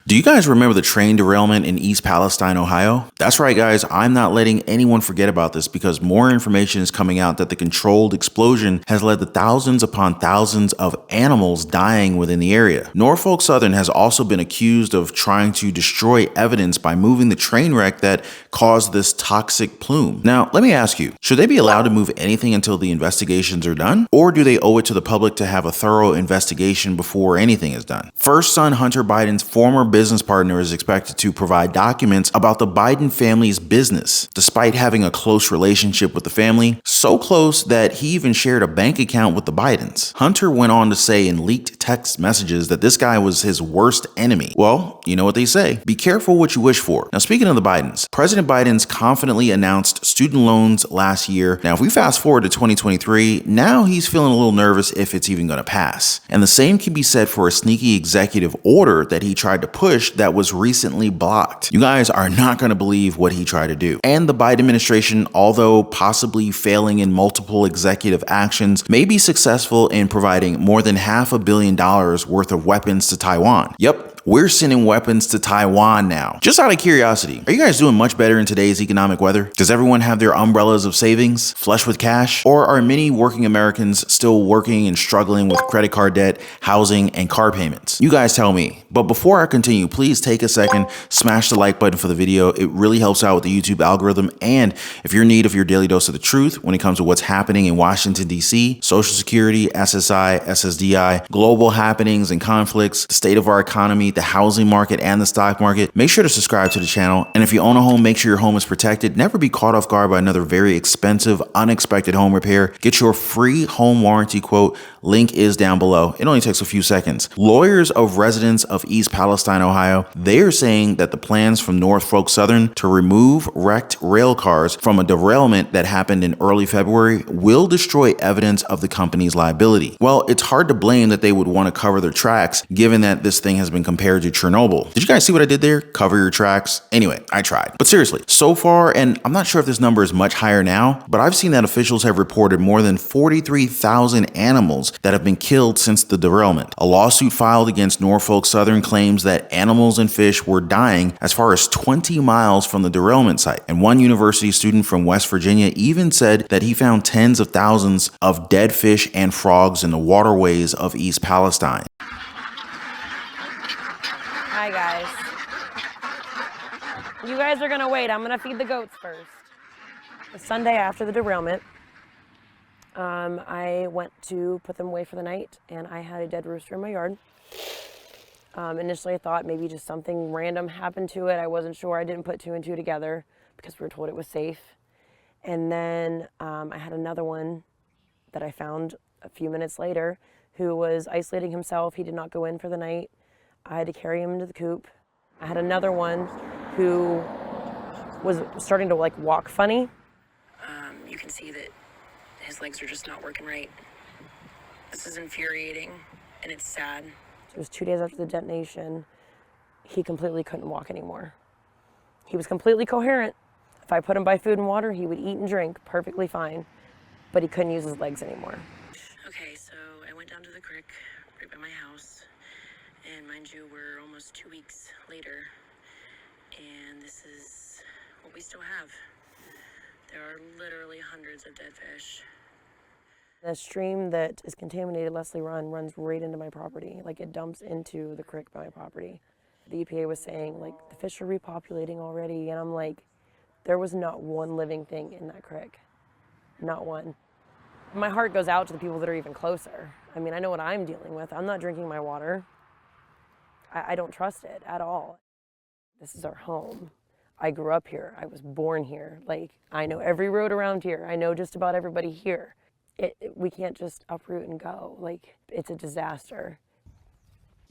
Do you guys remember the train derailment in East Palestine, Ohio? That's right, guys. I'm not letting anyone forget about this because more information is coming out that the controlled explosion has led to thousands upon thousands of animals dying within the area. Norfolk Southern has also been accused of trying to destroy evidence by moving the train wreck that caused this toxic plume. Now, let me ask you, should they be allowed to move anything until the investigations are done? Or do they owe it to the public to have a thorough investigation before anything is done? First son Hunter Biden's former business partner is expected to provide documents about the Biden family's business, despite having a close relationship with the family, so close that he even shared a bank account with the Bidens. Hunter went on to say in leaked text messages that this guy was his worst enemy. Well, you know what they say, be careful what you wish for. Now, speaking of the Bidens, President Biden's confidently announced student loans last year. Now, if we fast forward to 2023, now he's feeling a little nervous if it's even going to pass. And the same can be said for a sneaky executive order that he tried to push that was recently blocked. You guys are not going to believe what he tried to do. And the Biden administration, although possibly failing in multiple executive actions, may be successful in providing more than $500 million worth of weapons to Taiwan. Yep, we're sending weapons to Taiwan now. Just out of curiosity, are you guys doing much better in today's economic weather? Does everyone have their umbrellas of savings flush with cash? Or are many working Americans still working and struggling with credit card debt, housing, and car payments? You guys tell me. But before I continue, please take a second, smash the like button for the video. It really helps out with the YouTube algorithm. And if you're in need of your daily dose of the truth when it comes to what's happening in Washington, D.C., Social Security, SSI, SSDI, global happenings and conflicts, the state of our economy, the housing market, and the stock market, make sure to subscribe to the channel. And if you own a home, make sure your home is protected. Never be caught off guard by another very expensive, unexpected home repair. Get your free home warranty quote. Link is down below. It only takes a few seconds. Lawyers of residents of East Palestine, Ohio, they are saying that the plans from Norfolk Southern to remove wrecked rail cars from a derailment that happened in early February will destroy evidence of the company's liability. Well, it's hard to blame that they would want to cover their tracks, given that this thing has been compared to Chernobyl. Did you guys see what I did there? Cover your tracks. Anyway, I tried. But seriously, so far, and I'm not sure if this number is much higher now, but I've seen that officials have reported more than 43,000 animals that have been killed since the derailment. A lawsuit filed against Norfolk Southern claims that animals and fish were dying as far as 20 miles from the derailment site. And one university student from West Virginia even said that he found tens of thousands of dead fish and frogs in the waterways of East Palestine. Hi, guys. You guys are gonna wait. I'm gonna feed the goats first. The Sunday after the derailment, I went to put them away for the night, and I had a dead rooster in my yard. Initially, I thought maybe just something random happened to it. I wasn't sure. I didn't put two and two together because we were told it was safe. And then I had another one that I found a few minutes later who was isolating himself. He did not go in for the night. I had to carry him into the coop. I had another one who was starting to walk funny. You can see that his legs are just not working right. This is infuriating and it's sad. It was 2 days after the detonation. He completely couldn't walk anymore. He was completely coherent. If I put him by food and water, he would eat and drink perfectly fine, but he couldn't use his legs anymore. Okay, so I went down to the creek right by my house, and mind you, we're almost 2 weeks later, and this is what we still have. There are literally hundreds of dead fish. The stream that is contaminated, Leslie Run, runs right into my property. It dumps into the creek by my property. The EPA was saying, the fish are repopulating already, and I'm like, there was not one living thing in that creek. Not one. My heart goes out to the people that are even closer. I mean, I know what I'm dealing with. I'm not drinking my water. I don't trust it at all. This is our home. I grew up here. I was born here. I know every road around here. I know just about everybody here. We can't just uproot and go. It's a disaster.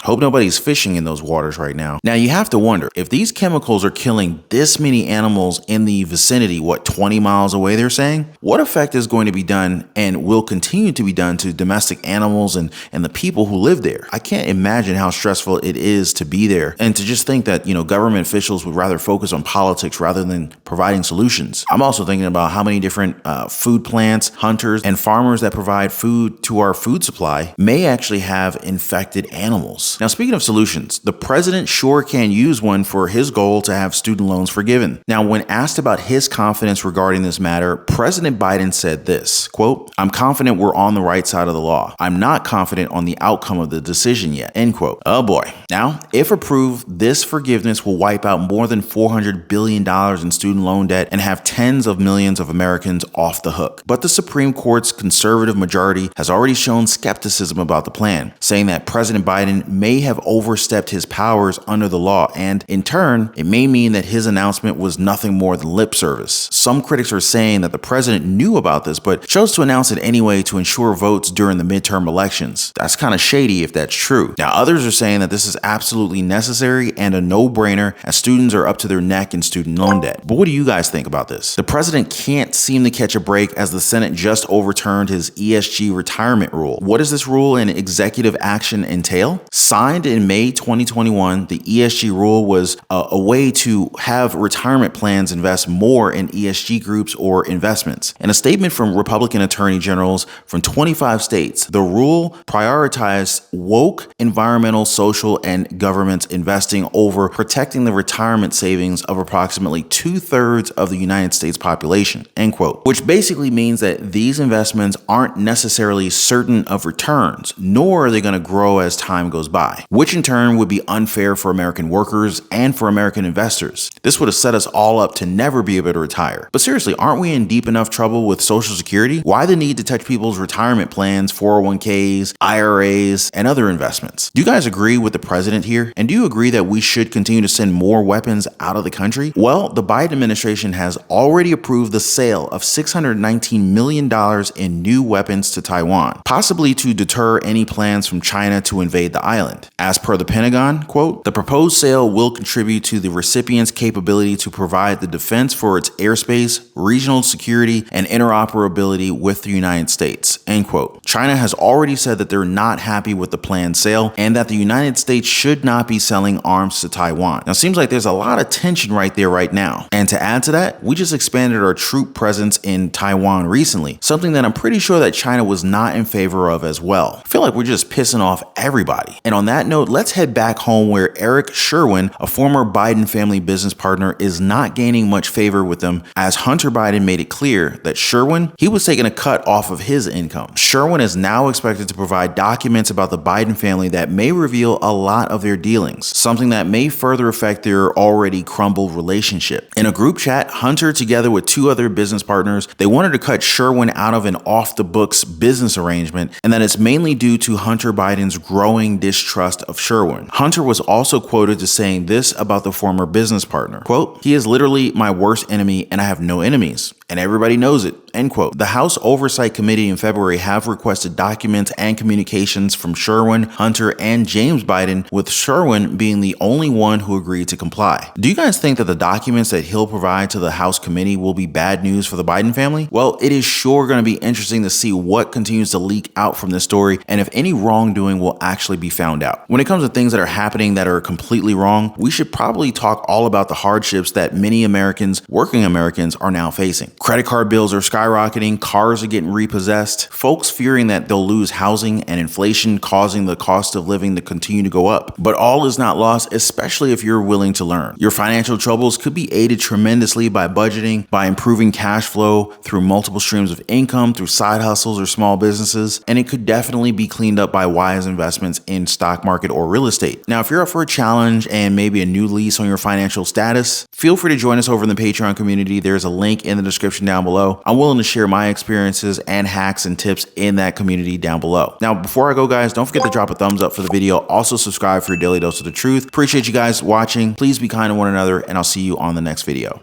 Hope nobody's fishing in those waters right now. Now, you have to wonder, if these chemicals are killing this many animals in the vicinity, 20 miles away, they're saying, what effect is going to be done and will continue to be done to domestic animals and the people who live there? I can't imagine how stressful it is to be there. And to just think that, government officials would rather focus on politics rather than providing solutions. I'm also thinking about how many different food plants, hunters, and farmers that provide food to our food supply may actually have infected animals. loans. Now, speaking of solutions, the president sure can use one for his goal to have student loans forgiven. Now, when asked about his confidence regarding this matter, President Biden said this, quote, "I'm confident we're on the right side of the law. I'm not confident on the outcome of the decision yet," end quote. Oh boy. Now, if approved, this forgiveness will wipe out more than $400 billion in student loan debt and have tens of millions of Americans off the hook. But the Supreme Court's conservative majority has already shown skepticism about the plan, saying that President Biden may have overstepped his powers under the law, and in turn, it may mean that his announcement was nothing more than lip service. Some critics are saying that the president knew about this, but chose to announce it anyway to ensure votes during the midterm elections. That's kind of shady if that's true. Now, others are saying that this is absolutely necessary and a no-brainer, as students are up to their neck in student loan debt. But what do you guys think about this? The president can't seem to catch a break, as the Senate just overturned his ESG retirement rule. What does this rule and executive action entail? Signed in May 2021, the ESG rule was a way to have retirement plans invest more in ESG groups or investments. In a statement from Republican attorney generals from 25 states, the rule prioritized woke environmental, social, and government investing over protecting the retirement savings of approximately 2/3 of the United States population, end quote. Which basically means that these investments aren't necessarily certain of returns, nor are they going to grow as time goes by, which in turn would be unfair for American workers and for American investors. This would have set us all up to never be able to retire. But seriously, aren't we in deep enough trouble with Social Security? Why the need to touch people's retirement plans, 401ks, IRAs, and other investments? Do you guys agree with the president here? And do you agree that we should continue to send more weapons out of the country? Well, the Biden administration has already approved the sale of $619 million in new weapons to Taiwan, possibly to deter any plans from China to invade the island. As per the Pentagon, quote, "The proposed sale will contribute to the recipient's capability to provide the defense for its airspace, regional security, and interoperability with the United States," end quote. China has already said that they're not happy with the planned sale and that the United States should not be selling arms to Taiwan. Now, it seems like there's a lot of tension right there right now. And to add to that, we just expanded our troop presence in Taiwan recently, something that I'm pretty sure that China was not in favor of as well. I feel like we're just pissing off everybody. And on that note, let's head back home, where Eric Sherwin, a former Biden family business partner, is not gaining much favor with them, as Hunter Biden made it clear that Sherwin, he was taking a cut off of his income. Sherwin is now expected to provide documents about the Biden family that may reveal a lot of their dealings, something that may further affect their already crumbled relationship. In a group chat, Hunter, together with two other business partners, they wanted to cut Sherwin out of an off-the-books business arrangement, and that it's mainly due to Hunter Biden's growing distrust of Sherwin. Hunter was also quoted as saying this about the former business partner, quote, "He is literally my worst enemy and I have no enemies, and everybody knows it," end quote. The House Oversight Committee in February have requested documents and communications from Sherwin, Hunter, and James Biden, with Sherwin being the only one who agreed to comply. Do you guys think that the documents that he'll provide to the House committee will be bad news for the Biden family? Well, it is sure going to be interesting to see what continues to leak out from this story, and if any wrongdoing will actually be found out. When it comes to things that are happening that are completely wrong, we should probably talk all about the hardships that many Americans, working Americans, are now facing. Credit card bills are skyrocketing, cars are getting repossessed, folks fearing that they'll lose housing, and inflation causing the cost of living to continue to go up. But all is not lost, especially if you're willing to learn. Your financial troubles could be aided tremendously by budgeting, by improving cash flow through multiple streams of income, through side hustles or small businesses, and it could definitely be cleaned up by wise investments in stock market or real estate. Now, if you're up for a challenge and maybe a new lease on your financial status, feel free to join us over in the Patreon community. There's a link in the description down below. I'm willing to share my experiences and hacks and tips in that community down below. Now, before I go, guys, don't forget to drop a thumbs up for the video. Also, subscribe for your daily dose of the truth. Appreciate you guys watching. Please be kind to one another, and I'll see you on the next video.